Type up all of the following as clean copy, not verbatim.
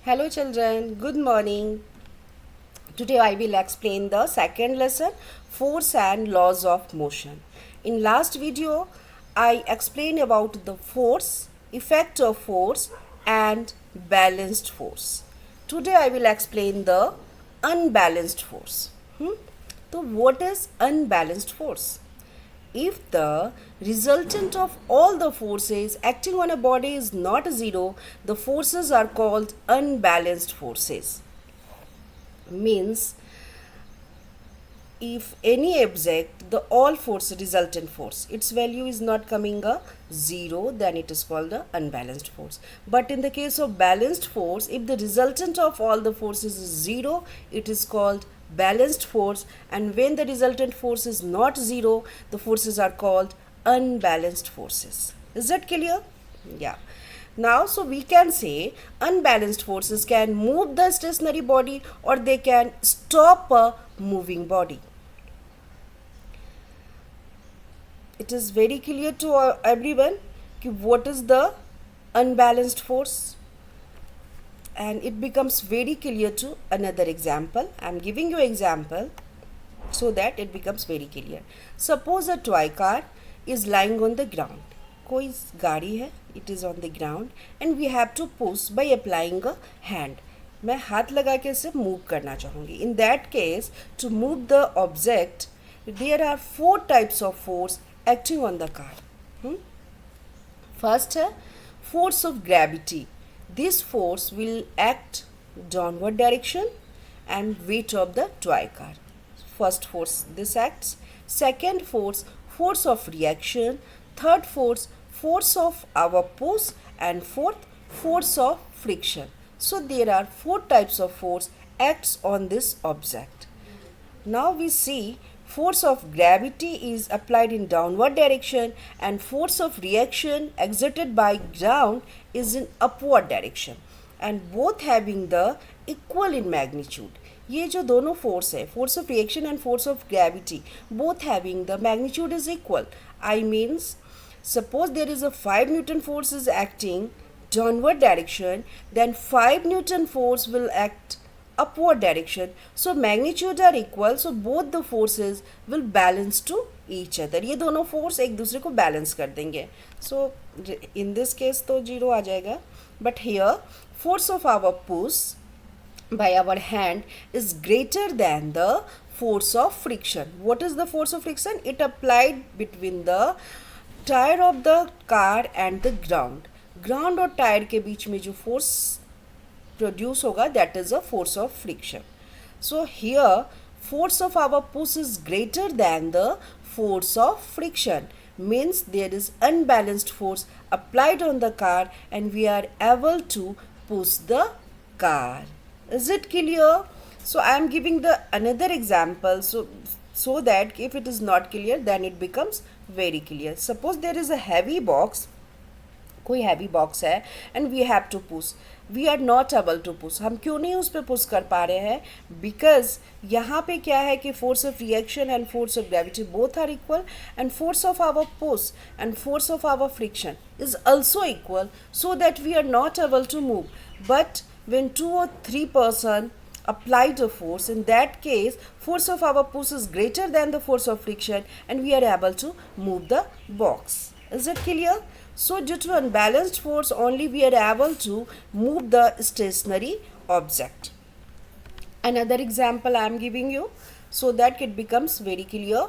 Hello children, good morning. Today I will explain the second lesson, force and laws of motion. In last video I explained about the force, effect of force and balanced force. Today I will explain the unbalanced force. So what is unbalanced force? If the resultant of all the forces acting on a body is not zero, the forces are called unbalanced forces. Means if any object, the all force resultant force, its value is not coming a zero, then it is called the unbalanced force. But in the case of balanced force, if the resultant of all the forces is zero, it is called balanced force, and when the resultant force is not zero, the forces are called unbalanced forces. Is that clear? Yeah. Now, so we can say unbalanced forces can move the stationary body or they can stop a moving body. It is very clear to everyone what is the unbalanced force, and it becomes very clear to another example. I am giving you example so that it becomes very clear. Suppose a toy car is lying on the ground. कोई गाड़ी है, it is on the ground and we have to push by applying a hand. मैं हाथ लगा के इसे move करना चाहूँगी. In that case, to move the object, there are four types of force acting on the car. First है force of gravity. This force will act downward direction and weight of the toy car. First force this acts. Second force, force of reaction. Third force, force of our push, and fourth, force of friction. So there are four types of force acts on this object. Now we see force of gravity is applied in downward direction and force of reaction exerted by ground is in upward direction, and both having the equal in magnitude. ये जो दोनों force है, force of reaction and force of gravity, both having the magnitude is equal. I means suppose there is a 5 Newton force is acting downward direction, then 5 Newton force will act upward direction. So magnitude are equal, so both the forces will balance to each other. ये दोनों force एक दूसरे को balance कर देंगे. So in this case तो 0 आ जाएगा. But here force of our push by our hand is greater than the force of friction. What is the force of friction? It applied between the tyre of the car and the ground और tyre के बीच में जो force produce होगा that is a force of friction. So here force of our push is greater than the force of friction, means there is unbalanced force applied on the car and we are able to push the car. Is it clear? So I am giving the another example so that if it is not clear then it becomes very clear. Suppose there is a heavy box, कोई heavy box है and we have to push. We are not able to push. हम क्यों नहीं उस पर push कर पा रहे हैं? बिकॉज यहाँ पे क्या है कि force of reaction and force of gravity both are equal and force of our push and force of our friction is also equal, so that we are not able to move. But when 2 or 3 person applied a force, in that case force of our push is greater than the force of friction and we are able to move the box. Is it clear? So due to unbalanced force only we are able to move the stationary object. Another example I am giving you so that it becomes very clear.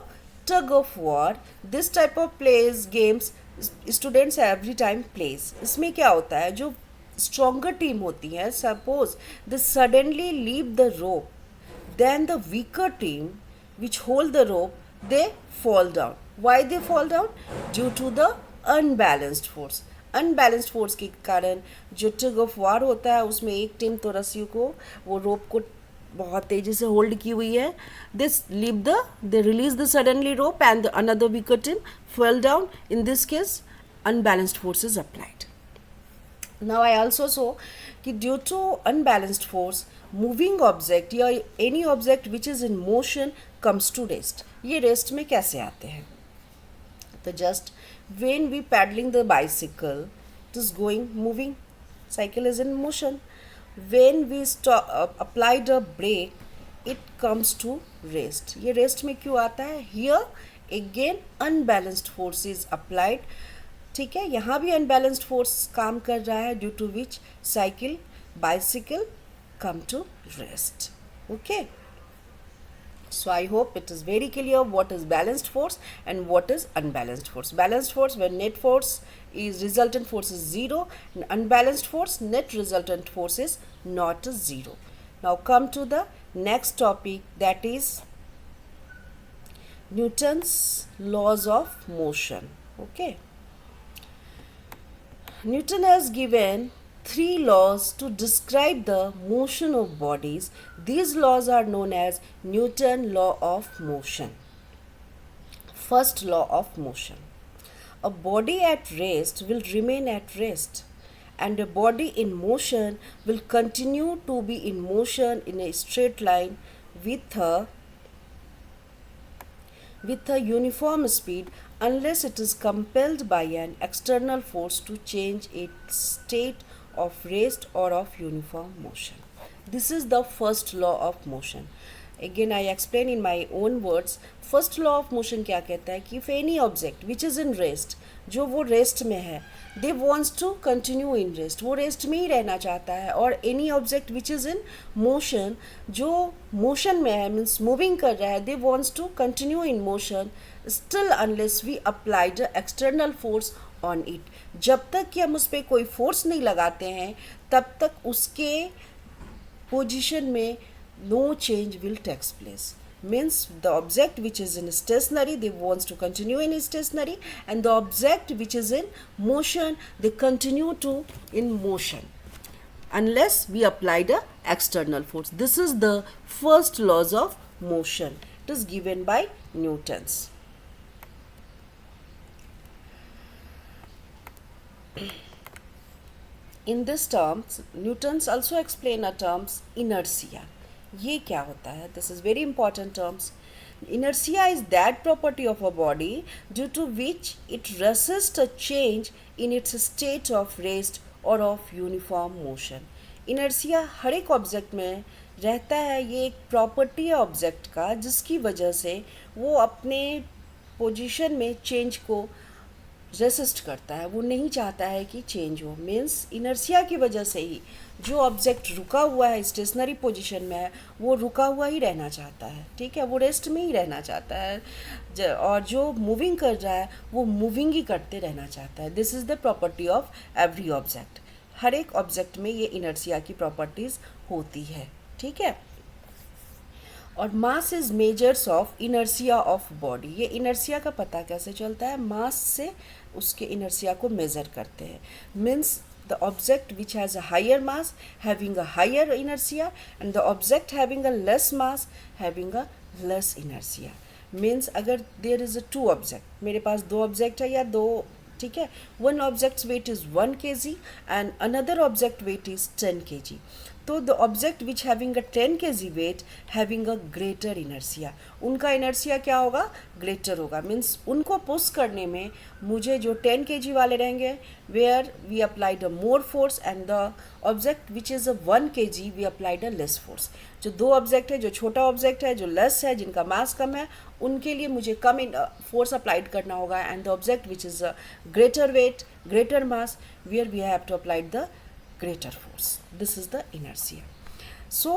Tug of war. This type of plays games students every time plays. इसमें क्या होता है, जो stronger team होती है, suppose they suddenly leave the rope, then the weaker team which hold the rope they fall down. Why they fall down? Due to the unbalanced force. unbalanced force के कारण जो tug of war होता है उसमें एक team तो रस्सी को, वो रोप को बहुत तेजी से होल्ड की हुई है, they release the suddenly rope and the another weaker team fell down. In this case unbalanced force is applied. Now I also saw कि due to unbalanced force moving object या any object which is in motion comes to rest. ये rest में कैसे आते हैं? तो just when we paddling the bicycle, it is moving, cycle is in motion. when we applied a brake it comes to rest. ये rest में क्यों आता है? Here again unbalanced force is applied. ठीक है, यहाँ भी unbalanced force काम कर रहा है, due to which bicycle come to rest. Okay, so I hope it is very clear what is balanced force and what is unbalanced force. Balanced force, when net force is resultant force is 0, and unbalanced force, net resultant force is not 0. Now come to the next topic, that is Newton's laws of motion. Okay, Newton has given 3 laws to describe the motion of bodies. These laws are known as Newton law of motion. First law of motion: a body at rest will remain at rest, and a body in motion will continue to be in motion in a straight line with a uniform speed unless it is compelled by an external force to change its state of rest or of uniform motion. This is the first law of motion. Again I explain in my own words. First law of motion क्या कहता है कि if any object which is in rest, जो वो rest में है, they wants to continue in rest, वो rest में ही रहना चाहता है, और any object which is in motion, जो motion में है means moving कर रहा है, they wants to continue in motion still unless we apply the external force on it. जब तक कि हम उस पर कोई फोर्स नहीं लगाते हैं तब तक उसके पोजीशन में no change will takes place. Means the object which is in stationary, they wants to continue in stationary, and the object which is in motion, they continue to in motion unless we apply the external force. This is the first laws of motion. It is given by Newton's. In this terms, Newton's also explain a terms inertia. ये क्या होता है? This is very important terms. Inertia is that property of a body due to which it resists a change in its state of rest or of uniform motion. Inertia हर एक object में रहता है. ये एक प्रॉपर्टी है object का जिसकी वजह से वो अपने पोजीशन में चेंज को रेसिस्ट करता है, वो नहीं चाहता है कि चेंज हो. मीन्स इनर्शिया की वजह से ही जो ऑब्जेक्ट रुका हुआ है, स्टेशनरी पोजीशन में है, वो रुका हुआ ही रहना चाहता है. ठीक है, वो रेस्ट में ही रहना चाहता है, और जो मूविंग कर रहा है वो मूविंग ही करते रहना चाहता है. This is the property of every object. हर एक ऑब्जेक्ट में ये इनर्शिया की प्रॉपर्टीज़ होती है. ठीक है, और mass is measures of inertia of body. ये इनर्शिया का पता कैसे चलता है? मास से उसके इनर्शिया को मेज़र करते हैं. Means the object which has a higher mass having a higher inertia, and the object having a less mass having a less inertia. Means अगर there is a two object, मेरे पास दो object है या दो, ठीक है, one object's weight is 1 kg and another object weight is 10 kg. तो the object which having a 10 kg weight having a greater inertia, उनका inertia क्या होगा? greater होगा. मीन्स उनको पुश करने में मुझे जो 10 kg वाले रहेंगे where we applied a more force, and the object which is a 1 kg we applied a less force. जो दो ऑब्जेक्ट है, जो छोटा ऑब्जेक्ट है, जो लेस है, जिनका मास कम है, उनके लिए मुझे कम फोर्स अप्लाइड करना होगा. And the object which is a greater weight, greater mass, where we have to applied the greater force. This is the inertia. So,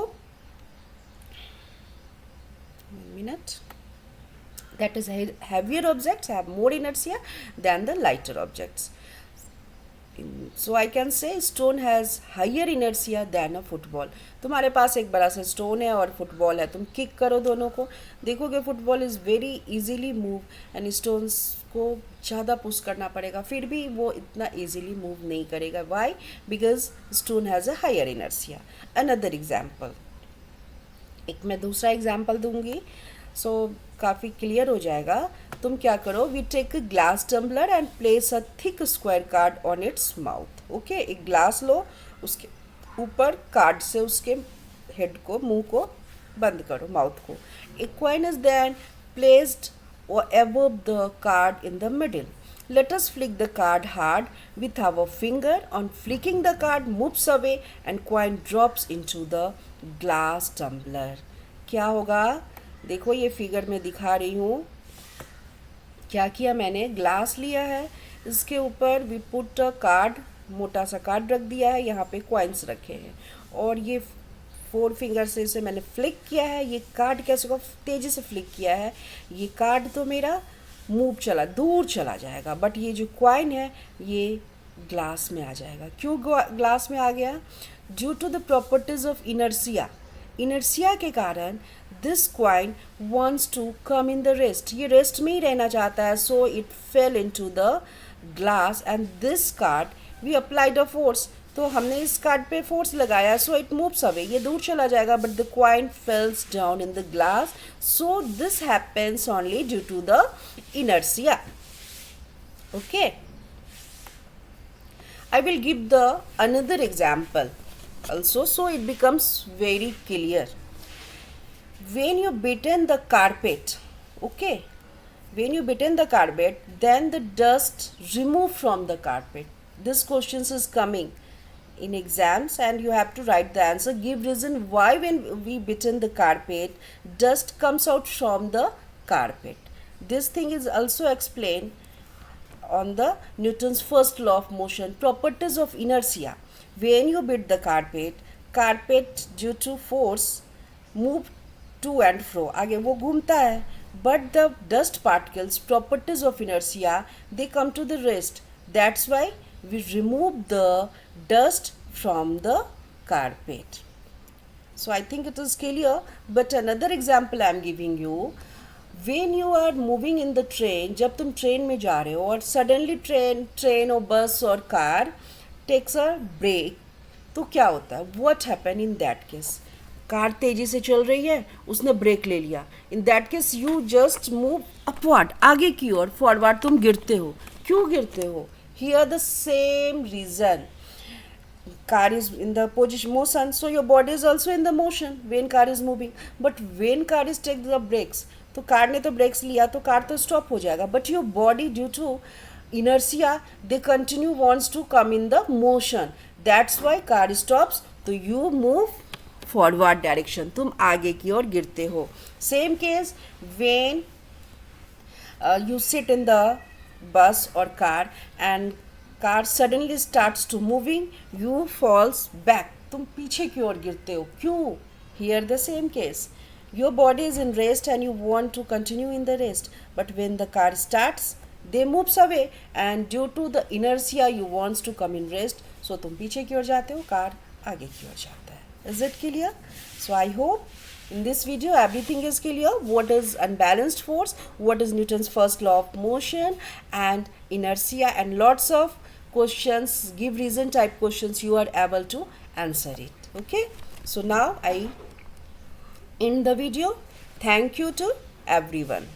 1 minute. That is, heavier objects have more inertia than the lighter objects. So I can say stone has higher inertia than a football. तुम्हारे पास एक बड़ा सा stone है और football है, तुम kick करो दोनों को, देखोगे football is very easily move, and stones को ज़्यादा पुश करना पड़ेगा, फिर भी वो इतना इजीली मूव नहीं करेगा. Why? Because stone has a higher inertia. Another example, एक मैं दूसरा एग्जाम्पल दूंगी, सो काफ़ी क्लियर हो जाएगा. तुम क्या करो, we take a glass tumbler and place a thick square card on its mouth. Okay, एक ग्लास लो, उसके ऊपर कार्ड से उसके हेड को, मुंह को बंद करो, माउथ को. A coin is then placed or above the card in the middle. Let us flick the card hard with our finger. On flicking the card moves away and coin drops into the glass tumbler. क्या होगा? देखो ये figure में दिखा रही हूँ. क्या किया मैंने? ग्लास लिया है, इसके ऊपर वी पुट अ कार्ड, मोटा सा कार्ड रख दिया है, यहाँ पे कॉइन्स रखे हैं और ये 4 फिंगर से इसे मैंने फ्लिक किया है. ये कार्ड कैसे को तेज़ी से फ्लिक किया है, ये कार्ड तो मेरा दूर चला जाएगा, बट ये जो कॉइन है ये ग्लास में आ जाएगा. क्यों ग्लास में आ गया? Due to the properties of inertia. Inertia के कारण this coin wants to come in the rest. ये रेस्ट में ही रहना चाहता है, so it fell into the glass and this card we applied a force. तो हमने इस कार्ड पे फोर्स लगाया, सो इट मूव्स अवे, ये दूर चला जाएगा, but the coin falls down in the glass. So this happens only due to the inertia. Okay, I will give the another example also, so it becomes very clear. When you beaten the carpet, okay, when you beaten the carpet, then the dust remove from the carpet. This question is coming in exams and you have to write the answer. Give reason why when we beaten the carpet, dust comes out from the carpet. This thing is also explained on the Newton's first law of motion, properties of inertia. When you beat the carpet due to force move to and fro. आगे वो घूमता है, but the dust particles, properties of inertia, they come to the rest. That's why we remove the dust from the carpet. So I think it is clear, but another example I am giving you. When you are moving in the train, जब तुम train में जा रहे हो और suddenly train और बस और कार टेक्स अ ब्रेक, तो क्या होता है? What happen in that case? Car तेज़ी से चल रही है, उसने ब्रेक ले लिया. In that case you just move upward, आगे की ओर, फॉरवर्ड तुम गिरते हो. क्यों गिरते हो? Here the same reason. Car is in the position motion, so your body is also in the motion when car is moving. But when car is take the brakes, तो car ने तो breaks लिया तो car तो stop हो जाएगा, but your body due to inertia they continue wants to come in the motion. That's why car stops, so you move forward direction, तुम आगे की ओर गिरते हो. Same case when you sit in the bus or car and car suddenly starts to moving, you falls back, तुम पीछे की ओर गिरते हो. क्यों? Here the same case. Your body is in rest and you want to continue in the rest, but when the car starts, they moves away and due to the inertia you wants to come in rest, so तुम पीछे की ओर जाते हो, car आगे की ओर जाता है. Is it clear? So I hope in this video everything is clear. What is unbalanced force, what is Newton's first law of motion and inertia, and lots of questions, give reason type questions, you are able to answer it. Okay, so now I end the video. Thank you to everyone.